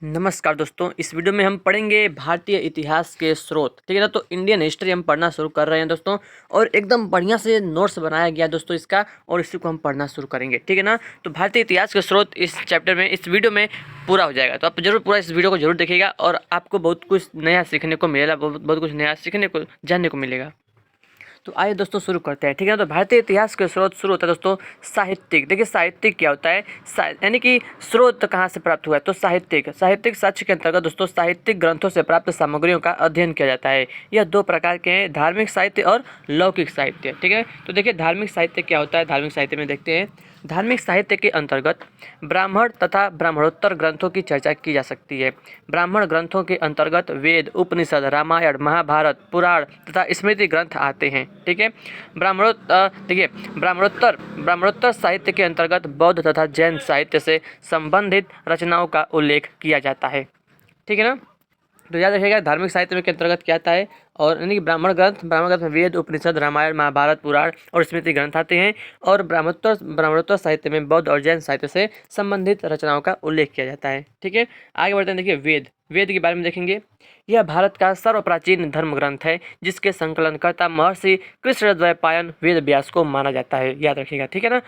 नमस्कार दोस्तों, इस वीडियो में हम पढ़ेंगे भारतीय इतिहास के स्रोत। ठीक है ना। तो इंडियन हिस्ट्री हम पढ़ना शुरू कर रहे हैं दोस्तों, और एकदम बढ़िया से नोट्स बनाया गया दोस्तों इसका, और इसी को हम पढ़ना शुरू करेंगे। ठीक है ना। तो भारतीय इतिहास के स्रोत इस चैप्टर में, इस वीडियो में पूरा हो जाएगा। तो आप जरूर पूरा इस वीडियो को जरूर देखिएगा, और आपको बहुत कुछ नया सीखने को मिलेगा, बहुत कुछ नया सीखने को, जानने को मिलेगा। तो आइए दोस्तों शुरू करते हैं। ठीक है ना। तो भारतीय इतिहास के स्रोत शुरू होता है दोस्तों साहित्यिक। देखिए साहित्यिक क्या होता है, यानी कि स्रोत कहाँ से प्राप्त हुआ है। तो साहित्यिक साक्ष्य के अंतर्गत दोस्तों साहित्यिक ग्रंथों से प्राप्त सामग्रियों का अध्ययन किया जाता है। यह दो प्रकार के हैं, धार्मिक साहित्य और लौकिक साहित्य। ठीक है। तो देखिए धार्मिक साहित्य क्या होता है। धार्मिक साहित्य में देखते हैं, धार्मिक साहित्य के अंतर्गत ब्राह्मण तथा ब्राह्मणोत्तर ग्रंथों की चर्चा की जा सकती है। ब्राह्मण ग्रंथों के अंतर्गत वेद, उपनिषद, रामायण, महाभारत, पुराण तथा स्मृति ग्रंथ आते हैं। ठीक है। देखिए ब्राह्मणोत्तर साहित्य के अंतर्गत बौद्ध तथा जैन साहित्य से संबंधित रचनाओं का उल्लेख किया जाता है। ठीक है ना। तो याद रखिएगा धार्मिक साहित्य में के अंतर्गत क्या आता है, और यानी कि ब्राह्मण ग्रंथ में वेद, उपनिषद, रामायण, महाभारत, पुराण और स्मृति ग्रंथ आते हैं। और ब्राह्मणोत्तर साहित्य में बौद्ध और जैन साहित्य से संबंधित रचनाओं का उल्लेख किया जाता है। ठीक है। आगे बढ़ते हैं। देखिए वेद के बारे में देखेंगे। यह भारत का सर्वप्राचीन धर्म ग्रंथ है, जिसके संकलनकर्ता महर्षि कृष्णद्वैपायन वेद व्यास को माना जाता है। याद रखिएगा। ठीक है ना।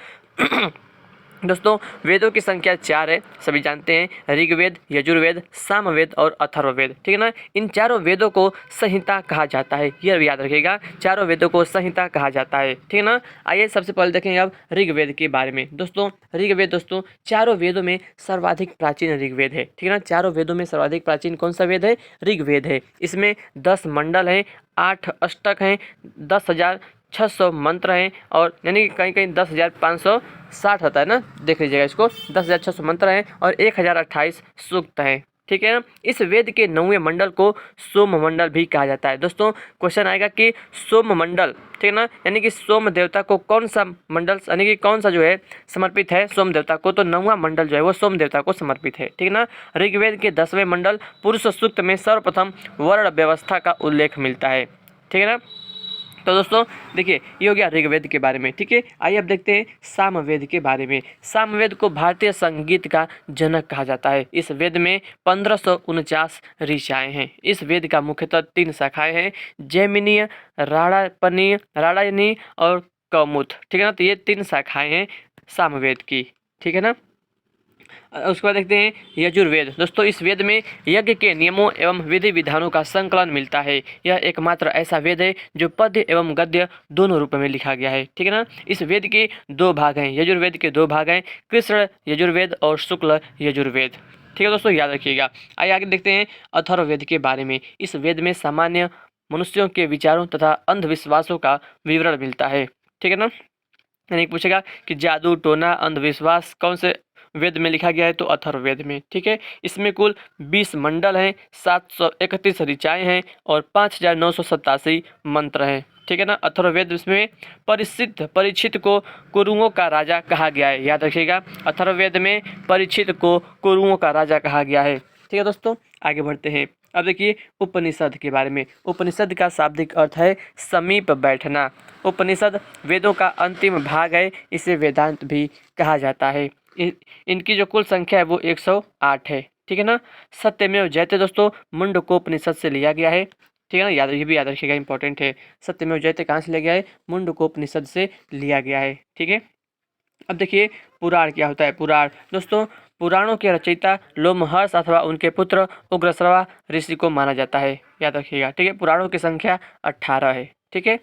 दोस्तों वेदों की संख्या 4 है, सभी जानते हैं। ऋग्वेद, यजुर्वेद, सामवेद और अथर्ववेद। ठीक है ना। इन चारों वेदों को संहिता कहा जाता है, यह याद रखिएगा। चारों वेदों को संहिता कहा जाता है। ठीक है ना। आइए सबसे पहले देखेंगे अब ऋग्वेद के बारे में। दोस्तों ऋग्वेद दोस्तों चारों वेदों में सर्वाधिक प्राचीन ऋग्वेद है। ठीक है ना। चारों वेदों में सर्वाधिक प्राचीन कौन सा वेद है? ऋग्वेद है। इसमें 10 मंडल हैं, 8 अष्टक हैं, 10,600 मंत्र हैं, और यानी कि कहीं कहीं 10,560 होता है ना, देख लीजिएगा इसको। 10,600 मंत्र हैं और 1,028 सूक्त हैं। ठीक है ना। इस वेद के 9वें मंडल को सोम मंडल भी कहा जाता है। दोस्तों क्वेश्चन आएगा कि सोम मंडल, ठीक है ना, यानी कि सोम देवता को कौन सा मंडल, यानी कि कौन सा जो है समर्पित है सोम देवता को? तो 9वां मंडल जो है वो सोम देवता को समर्पित है। ठीक है ना। ऋग्वेद के 10वें मंडल पुरुष सूक्त में सर्वप्रथम वर्ण व्यवस्था का उल्लेख मिलता है। ठीक है ना। तो दोस्तों देखिए ये हो गया ऋग्वेद के बारे में। ठीक है। आइए अब देखते हैं सामवेद के बारे में। सामवेद को भारतीय संगीत का जनक कहा जाता है। इस वेद में 1549 ऋचाएँ हैं। इस वेद का मुख्यतः 3 शाखाएं हैं, जैमिनीय, राडायनी और कौमुद। ठीक है ना। तो ये 3 शाखाएं हैं सामवेद की। ठीक है ना। उसके बाद देखते हैं यजुर्वेद। दोस्तों इस वेद में यज्ञ के नियमों एवं विधि विधानों का संकलन मिलता है। यह एकमात्र ऐसा वेद है जो पद्य एवं गद्य दोनों रूप में लिखा गया है। ठीक है ना। इस वेद के 2 भाग हैं, यजुर्वेद के 2 भाग हैं, कृष्ण यजुर्वेद और शुक्ल यजुर्वेद। ठीक है दोस्तों, याद रखिएगा। आइए आगे देखते हैं अथर्ववेद के बारे में। इस वेद में सामान्य मनुष्यों के विचारों तथा अंधविश्वासों का विवरण मिलता है। ठीक है ना। यानी पूछेगा कि जादू टोना अंधविश्वास कौन से वेद में लिखा गया है? तो अथर्ववेद में। ठीक है। इसमें कुल 20 मंडल हैं, 731 ऋचाएँ हैं और 5,987 मंत्र हैं। ठीक है ना। अथर्ववेद इसमें परीक्षित को कुरुओं का राजा कहा गया है। याद रखिएगा, अथर्ववेद में परीक्षित को कुरुओं का राजा कहा गया है। ठीक है दोस्तों, आगे बढ़ते हैं। अब देखिए उपनिषद के बारे में। उपनिषद का शाब्दिक अर्थ है समीप बैठना। उपनिषद वेदों का अंतिम भाग है, इसे वेदांत भी कहा जाता है। इनकी जो कुल संख्या है वो 108 है। ठीक है ना। सत्यमेव जयते दोस्तों मुंडकोपनिषद से लिया गया है। ठीक है ना। ये भी याद रखिएगा, इंपॉर्टेंट है। सत्यमेव जयते कहाँ से लिया गया है? मुंडकोपनिषद से लिया गया है। ठीक है। अब देखिए पुराण क्या होता है। पुराण दोस्तों पुराणों के रचयिता लोमहर्ष अथवा उनके पुत्र उग्रश्रवा ऋषि को माना जाता है। याद रखिएगा। ठीक है। पुराणों की संख्या 18 है। ठीक है।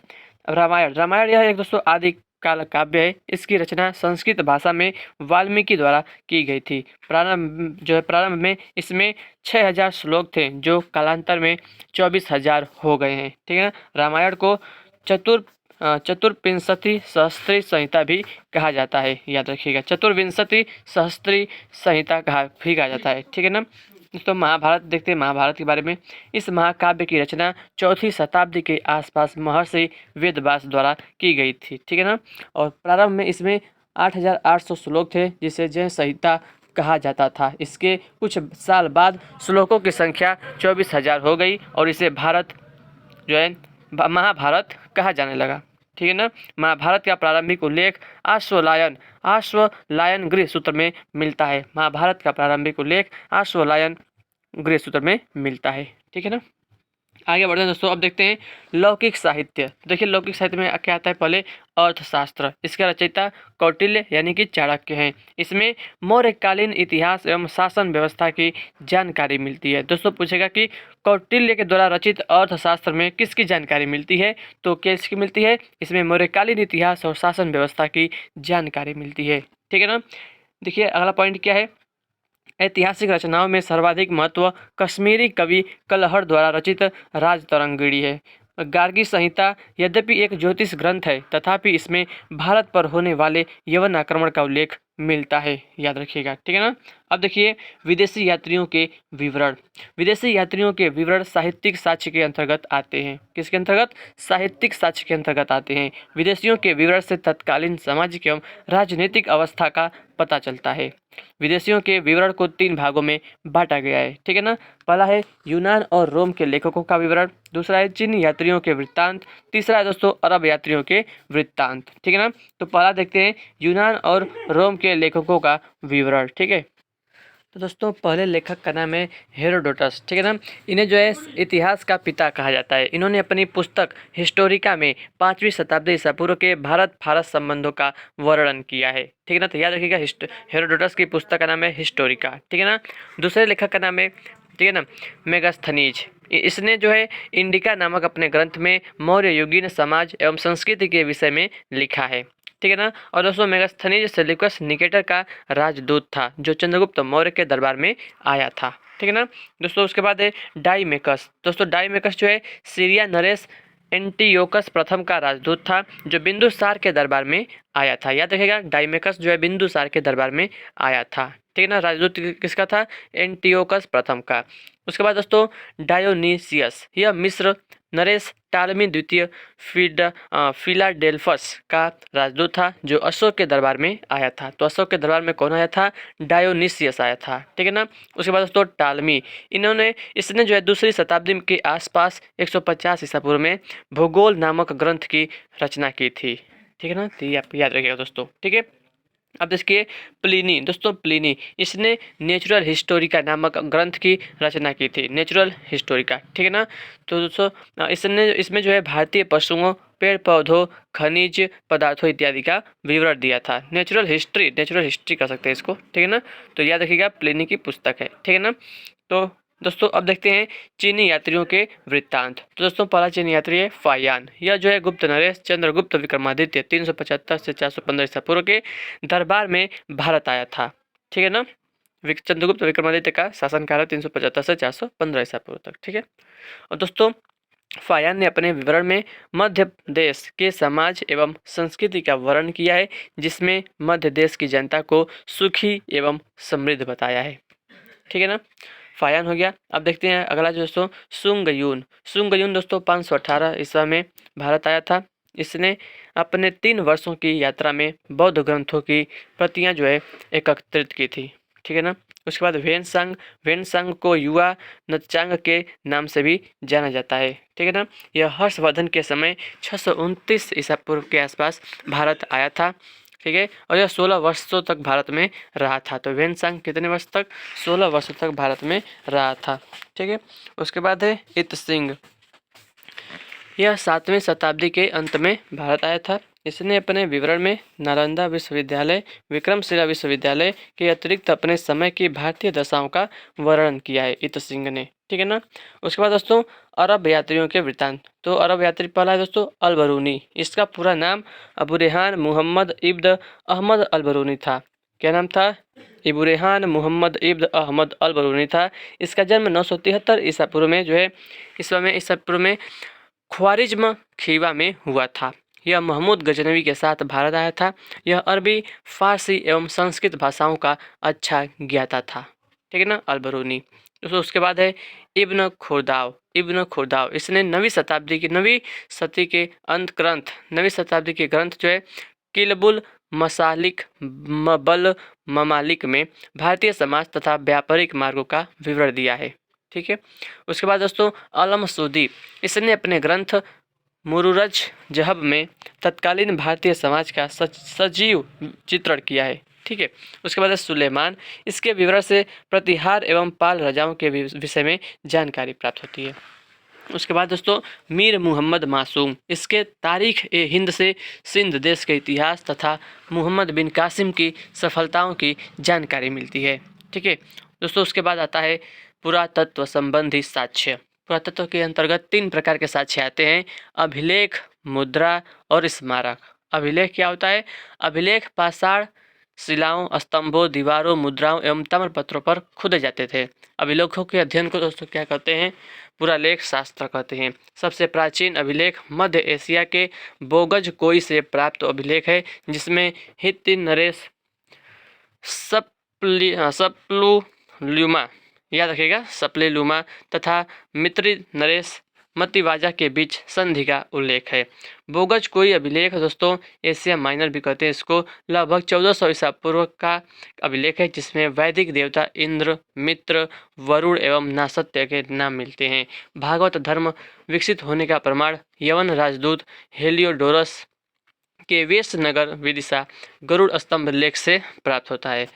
रामायण यह एक दोस्तों आदि काल काव्य है। इसकी रचना संस्कृत भाषा में वाल्मीकि द्वारा की गई थी। प्रारंभ में इसमें 6,000 श्लोक थे, जो कालांतर में 24,000 हो गए हैं। ठीक है ना। रामायण को चतुर्विंशति सहस्त्री संहिता भी कहा जाता है। याद रखिएगा, चतुर्विंशति सहस्त्री संहिता भी कहा जाता है। ठीक है ना। तो महाभारत देखते हैं, महाभारत के बारे में। इस महाकाव्य की रचना 4वीं शताब्दी के आसपास महर्षि वेदव्यास द्वारा की गई थी। ठीक है ना। और प्रारंभ में इसमें 8,800 श्लोक थे, जिसे जय संहिता कहा जाता था। इसके कुछ साल बाद श्लोकों की संख्या 24,000 हो गई और इसे भारत जो है महाभारत कहा जाने लगा। ठीक है ना। महाभारत का प्रारंभिक उल्लेख आश्वलायन गृह सूत्र में मिलता है। महाभारत का प्रारंभिक उल्लेख आश्वलायन गृहसूत्र में मिलता है। ठीक है ना। आगे बढ़ते हैं दोस्तों। अब देखते हैं लौकिक साहित्य। देखिए लौकिक साहित्य में क्या आता है, पहले अर्थशास्त्र। इसका रचयिता कौटिल्य यानी कि चाणक्य हैं। इसमें मौर्यकालीन इतिहास एवं शासन व्यवस्था की जानकारी मिलती है। दोस्तों पूछेगा कि कौटिल्य के द्वारा रचित अर्थशास्त्र में किसकी जानकारी मिलती है, तो किसकी मिलती है, इसमें मौर्यकालीन इतिहास और शासन व्यवस्था की जानकारी मिलती है। ठीक है ना। देखिए अगला पॉइंट क्या है, ऐतिहासिक रचनाओं में सर्वाधिक महत्व कश्मीरी कवि कलहर द्वारा रचित राजतरंगिणी है। गार्गी संहिता यद्यपि एक ज्योतिष ग्रंथ है, तथापि इसमें भारत पर होने वाले यवन आक्रमण का उल्लेख मिलता है, याद रखिएगा। ठीक है ना। अब देखिए विदेशी यात्रियों के विवरण। विदेशी यात्रियों के विवरण साहित्यिक साक्ष्य के अंतर्गत आते हैं। किसके अंतर्गत, साहित्यिक साक्ष्य के अंतर्गत आते हैं। विदेशियों के विवरण से तत्कालीन सामाजिक एवं राजनीतिक अवस्था का पता चलता है। विदेशियों के विवरण को 3 भागों में बांटा गया है। ठीक है ना। पहला है यूनान और रोम के लेखकों का विवरण, दूसरा है चीनी यात्रियों के वृत्तांत, तीसरा है दोस्तों अरब यात्रियों के वृत्तांत। ठीक है ना। तो पहला देखते हैं यूनान और रोम के लेखकों का विवरण। ठीक है। तो दोस्तों पहले लेखक का नाम है हेरोडोटस। ठीक है ना। इन्हें जो है इतिहास का पिता कहा जाता है। इन्होंने अपनी पुस्तक हिस्टोरिका में 5वीं शताब्दी ईसा पूर्व के भारत फारस संबंधों का वर्णन किया है। ठीक है ना। तो याद रखिएगा हेरोडोटस की पुस्तक का नाम है हिस्टोरिका। ठीक है ना। दूसरे लेखक का नाम है, ठीक है ना, मेगास्थनीज। इसने जो है इंडिका नामक अपने ग्रंथ में मौर्य युगीन समाज एवं संस्कृति के विषय में लिखा है। ठीक है ना। और दोस्तों मेगास्थनीज सेल्यूकस निकेटर का राजदूत था, जो चंद्रगुप्त मौर्य के दरबार में आया था। ठीक है ना। दोस्तों उसके बाद है डाईमेकस। दोस्तों डाईमेकस जो है सीरिया नरेश एंटियोकस प्रथम का राजदूत था, जो बिंदुसार के दरबार में आया था। याद रखिएगा डाईमेकस जो है बिंदुसार के दरबार में आया था। ठीक है ना। राजदूत किसका था, एंटियोकस प्रथम का। उसके बाद दोस्तों डायोनीसियस, यह मिस्र नरेश टालमी द्वितीय फिलाडेल्फस का राजदूत था, जो अशोक के दरबार में आया था। तो अशोक के दरबार में कौन आया था, डायोनीसियस आया था। ठीक है ना। उसके बाद दोस्तों टालमी, इसने जो है 2री शताब्दी के आसपास 150 ईसा पूर्व में भूगोल नामक ग्रंथ की रचना की थी। ठीक है ना। तो ये आप याद रखिएगा दोस्तों। ठीक है। अब देखिए प्लिनी। दोस्तों प्लिनी इसने नेचुरल हिस्टोरिका नामक ग्रंथ की रचना की थी, नेचुरल हिस्टोरिका। ठीक है ना। तो दोस्तों इसमें जो है भारतीय पशुओं, पेड़ पौधों, खनिज पदार्थों इत्यादि का विवरण दिया था। नेचुरल हिस्ट्री कर सकते हैं इसको। ठीक है ना। तो याद रखिएगा प्लिनी की पुस्तक है। ठीक है ना। तो दोस्तों अब देखते हैं चीनी यात्रियों के वृत्तांत। तो दोस्तों पहला चीनी यात्री है फायान। यह जो है गुप्त नरेश चंद्रगुप्त विक्रमादित्य 375 से 415 ईसा पूर्व के दरबार में भारत आया था। ठीक है ना। चंद्रगुप्त विक्रमादित्य का शासनकाल है 375 से 415 ईसा पूर्व तक। ठीक है। और दोस्तों फायान ने अपने विवरण में मध्य देश के समाज एवं संस्कृति का वर्णन किया है, जिसमें मध्य देश की जनता को सुखी एवं समृद्ध बताया है। ठीक है ना। फायान हो गया। अब देखते हैं अगला जो दोस्तों सुंगयून दोस्तों 518 ईसा में भारत आया था। इसने अपने 3 वर्षों की यात्रा में बौद्ध ग्रंथों की प्रतियां जो है एकत्रित की थी। ठीक है ना। उसके बाद वेनसांग को युवा नत्चांग के नाम से भी जाना जाता है। ठीक है ना। यह हर्षवर्धन के समय 629 ईसा पूर्व के आसपास भारत आया था। ठीक है। और यह 16 वर्षों तक भारत में रहा था। तो वेनसांग कितने वर्ष तक, 16 वर्षों तक भारत में रहा था। ठीक है। उसके बाद है इत सिंह। यह 7वीं शताब्दी के अंत में भारत आया था। इसने अपने विवरण में नालंदा विश्वविद्यालय, विक्रमशिला विश्वविद्यालय के अतिरिक्त अपने समय की भारतीय दशाओं का वर्णन किया है इत सिंह ने। ठीक है ना। उसके बाद दोस्तों अरब यात्रियों के वृत्तांत। तो अरब यात्री पहला है दोस्तों अल-बरूनी। इसका पूरा नाम अबू-रेहान मुहम्मद इब्न अहमद अल-बरूनी था। क्या नाम था, इबू-रेहान मुहम्मद इब्न अहमद अल-बरूनी था। इसका जन्म 973 ईसा पूर्व में जो है ईसा पूर्व में ख्वारिज्म खीवा में हुआ था। यह महमूद गजनवी के साथ भारत आया था। यह अरबी, फारसी एवं संस्कृत भाषाओं का अच्छा ज्ञाता था। ठीक है ना, अल-बरूनी। दोस्तों उसके बाद है इब्न खुरदाव। इसने 9वीं शताब्दी के ग्रंथ जो है किलबुल मसालिक बल ममालिक में भारतीय समाज तथा व्यापारिक मार्गों का विवरण दिया है। ठीक है। उसके बाद दोस्तों अलमसूदी। इसने अपने ग्रंथ मुरुरज जहब में तत्कालीन भारतीय समाज का सजीव चित्रण किया है। ठीक है। उसके बाद है सुलेमान। इसके विवरण से प्रतिहार एवं पाल राजाओं के विषय में जानकारी प्राप्त होती है। उसके बाद दोस्तों मीर मुहम्मद मासूम। इसके तारीख ए हिंद से सिंध देश के इतिहास तथा मुहम्मद बिन कासिम की सफलताओं की जानकारी मिलती है। ठीक है दोस्तों। उसके बाद आता है पुरातत्व संबंधी साक्ष्य। पुरातत्व के अंतर्गत 3 प्रकार के साक्ष्य आते हैं: अभिलेख, मुद्रा और स्मारक। अभिलेख क्या होता है? अभिलेख पाषाण शिलाओं, स्तंभों, दीवारों, मुद्राओं एवं ताम्रपत्रों पर खुदे जाते थे। अभिलेखों के अध्ययन को दोस्तों क्या कहते हैं? पुरालेख शास्त्र कहते हैं। सबसे प्राचीन अभिलेख मध्य एशिया के बोगज कोई से प्राप्त अभिलेख है, जिसमें हित्ती नरेश सप्लुल्युमा, याद रखिएगा, सप्लुल्युमा तथा मित्री नरेश मतिवाजा के बीच संधि का उल्लेख है। बोगज कोई अभिलेख दोस्तों एशिया माइनर भी कहते हैं इसको, लगभग 1400 ईसा पूर्व का अभिलेख है, जिसमें वैदिक देवता इंद्र, मित्र, वरुण एवं नासत्य के नाम मिलते हैं। भागवत धर्म विकसित होने का प्रमाण यवन राजदूत हेलियोडोरस के वेशनगर विदिशा गरुड़ स्तंभ लेख से प्राप्त होता है।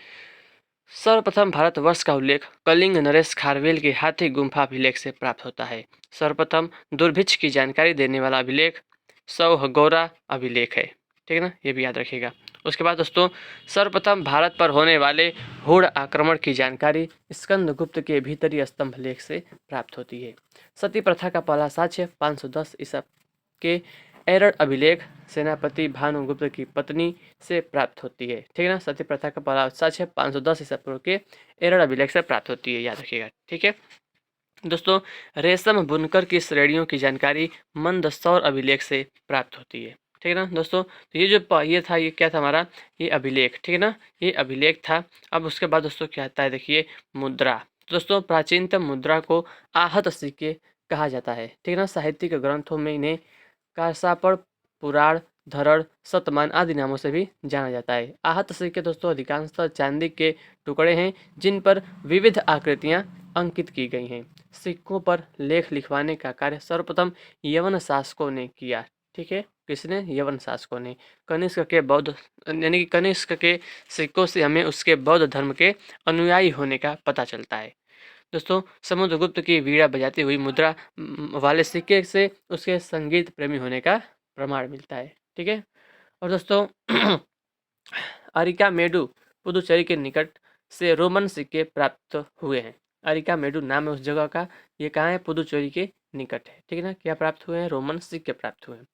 सर्वप्रथम भारतवर्ष का उल्लेख कलिंग नरेश खारवेल के हाथी गुम्फा अभिलेख से प्राप्त होता है। सर्वप्रथम दुर्भिक्ष की जानकारी देने वाला अभिलेख सौहगौरा अभिलेख है। ठीक है ना, ये भी याद रखिएगा। उसके बाद दोस्तों सर्वप्रथम भारत पर होने वाले हुड़ आक्रमण की जानकारी स्कंदगुप्त के भीतरी स्तंभ लेख से प्राप्त होती है। सती प्रथा का पहला साक्ष्य 510 ईसा के एरड़ अभिलेख सेनापति भानुगुप्त की पत्नी से प्राप्त होती है। ठीक है ना, सती प्रथा का पहला साक्ष्य 510 ईसा पूर्व के एरड़ अभिलेख से प्राप्त होती है, याद रखिएगा। ठीक है दोस्तों, रेशम बुनकर की श्रेणियों की जानकारी मंदसौर अभिलेख से प्राप्त होती है। ठीक है ना दोस्तों, तो ये जो ये था, ये क्या था हमारा, ये अभिलेख। ठीक है ना, ये अभिलेख था। अब उसके बाद दोस्तों क्या आता है, देखिए मुद्रा। दोस्तों प्राचीनतम मुद्रा को आहत सिक्के कहा जाता है। ठीक है ना, साहित्यिक ग्रंथों में इन्हें कासापड़, पुराण, धरड़, सतमान आदि नामों से भी जाना जाता है। आहत सिक्के दोस्तों अधिकांशतः चांदी के टुकड़े हैं, जिन पर विविध आकृतियां अंकित की गई हैं। सिक्कों पर लेख लिखवाने का कार्य सर्वप्रथम यवन शासकों ने किया। ठीक है, किसने? यवन शासकों ने। कनिष्क के बौद्ध, यानी कि कनिष्क के सिक्कों से हमें उसके बौद्ध धर्म के अनुयायी होने का पता चलता है। दोस्तों समुद्रगुप्त की वीणा बजाती हुई मुद्रा वाले सिक्के से उसके संगीत प्रेमी होने का प्रमाण मिलता है। ठीक है, और दोस्तों अरिकामेडु पुदुचेरी के निकट से रोमन सिक्के प्राप्त हुए हैं। अरिकामेडु नाम है उस जगह का, ये कहाँ है? पुदुचेरी के निकट है। ठीक है ना, क्या प्राप्त हुए हैं? रोमन सिक्के प्राप्त हुए हैं।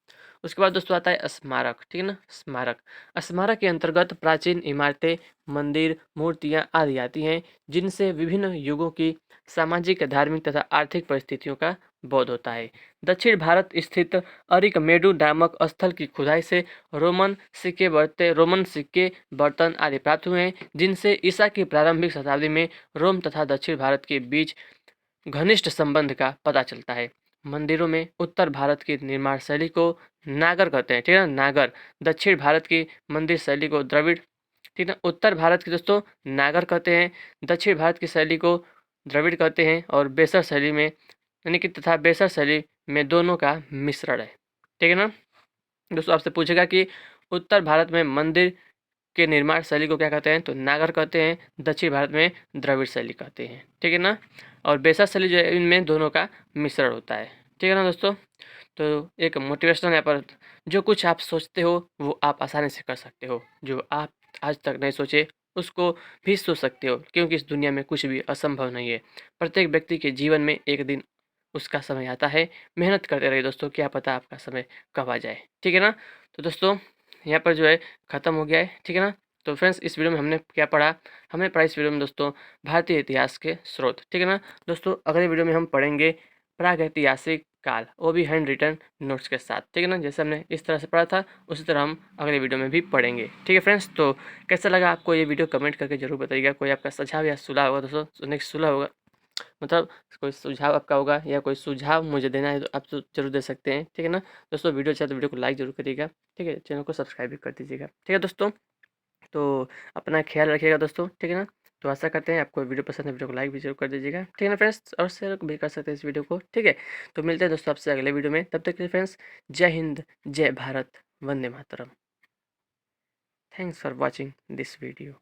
उसके बाद दोस्तों आता है स्मारक। ठीक है ना, स्मारक। स्मारक के अंतर्गत प्राचीन इमारतें, मंदिर, मूर्तियां आदि आती हैं, जिनसे विभिन्न युगों की सामाजिक, धार्मिक तथा आर्थिक परिस्थितियों का बोध होता है। दक्षिण भारत स्थित अरिकमेडु नामक स्थल की खुदाई से रोमन सिक्के, बर्तन आदि प्राप्त हुए हैं, जिनसे ईसा की प्रारंभिक शताब्दी में रोम तथा दक्षिण भारत के बीच घनिष्ठ संबंध का पता चलता है। मंदिरों में उत्तर भारत की निर्माण शैली को नागर कहते हैं। ठीक है ना, नागर। दक्षिण भारत की मंदिर शैली को द्रविड़, ठीक है, उत्तर भारत की दोस्तों नागर कहते हैं, दक्षिण भारत की शैली को द्रविड़ कहते हैं, और बेसर शैली में, यानी कि तथा बेसर शैली में दोनों का मिश्रण है। ठीक है ना दोस्तों, आपसे पूछेगा कि उत्तर भारत में मंदिर के निर्माण शैली को क्या कहते हैं, तो नागर कहते हैं, दक्षिण भारत में द्रविड़ शैली कहते हैं। ठीक है ना, और बेसर शैली जो है इनमें दोनों का मिश्रण होता है। ठीक है ना दोस्तों, तो एक मोटिवेशनल यहाँ पर, जो कुछ आप सोचते हो वो आप आसानी से कर सकते हो, जो आप आज तक नहीं सोचे उसको भी सोच सकते हो, क्योंकि इस दुनिया में कुछ भी असंभव नहीं है। प्रत्येक व्यक्ति के जीवन में एक दिन उसका समय आता है। मेहनत करते रहिए दोस्तों, क्या पता आपका समय कब आ जाए। ठीक है ना, तो दोस्तों यहाँ पर जो है ख़त्म हो गया है। ठीक है ना, तो फ्रेंड्स इस वीडियो में हमने क्या पढ़ा, हमने पढ़ा इस वीडियो में दोस्तों भारतीय इतिहास के स्रोत। ठीक है ना दोस्तों, अगले वीडियो में हम पढ़ेंगे प्रागैतिहासिक काल, वो भी हैंड रिटन नोट्स के साथ। ठीक है ना, जैसे हमने इस तरह से पढ़ा था उसी तरह हम अगले वीडियो में भी पढ़ेंगे। ठीक है फ्रेंड्स, तो कैसा लगा आपको ये वीडियो कमेंट करके जरूर बताइएगा। कोई आपका सुझाव या सुलह होगा दोस्तों, सुनने की सुलह होगा, मतलब कोई सुझाव आपका होगा या कोई सुझाव मुझे देना है तो आप तो जरूर दे सकते हैं। ठीक है ना दोस्तों, वीडियो अच्छा तो वीडियो को लाइक जरूर करिएगा। ठीक है, चैनल को सब्सक्राइब भी कर दीजिएगा। ठीक है दोस्तों, तो अपना ख्याल रखिएगा दोस्तों। ठीक है ना, तो आशा करते हैं आपको वीडियो पसंद है, वीडियो को लाइक भी जरूर कर दीजिएगा, ठीक है ना फ्रेंड्स, और शेयर भी कर सकते हैं इस वीडियो को, ठीक है। तो मिलते हैं दोस्तों आपसे अगले वीडियो में, तब तक के लिए फ्रेंड्स जय हिंद, जय Bharat, Vande Mataram. Thanks for watching this video.